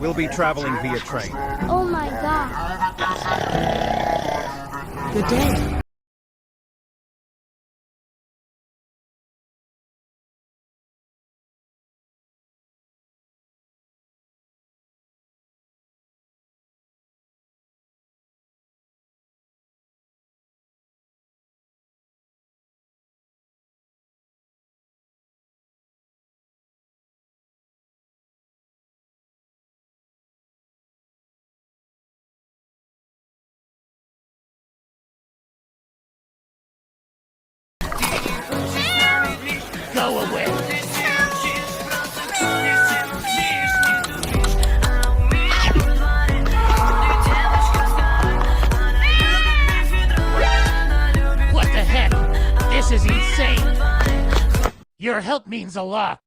We'll be traveling via train. Oh my god. Good day. Go away. What the heck? This is insane. Your help means a lot.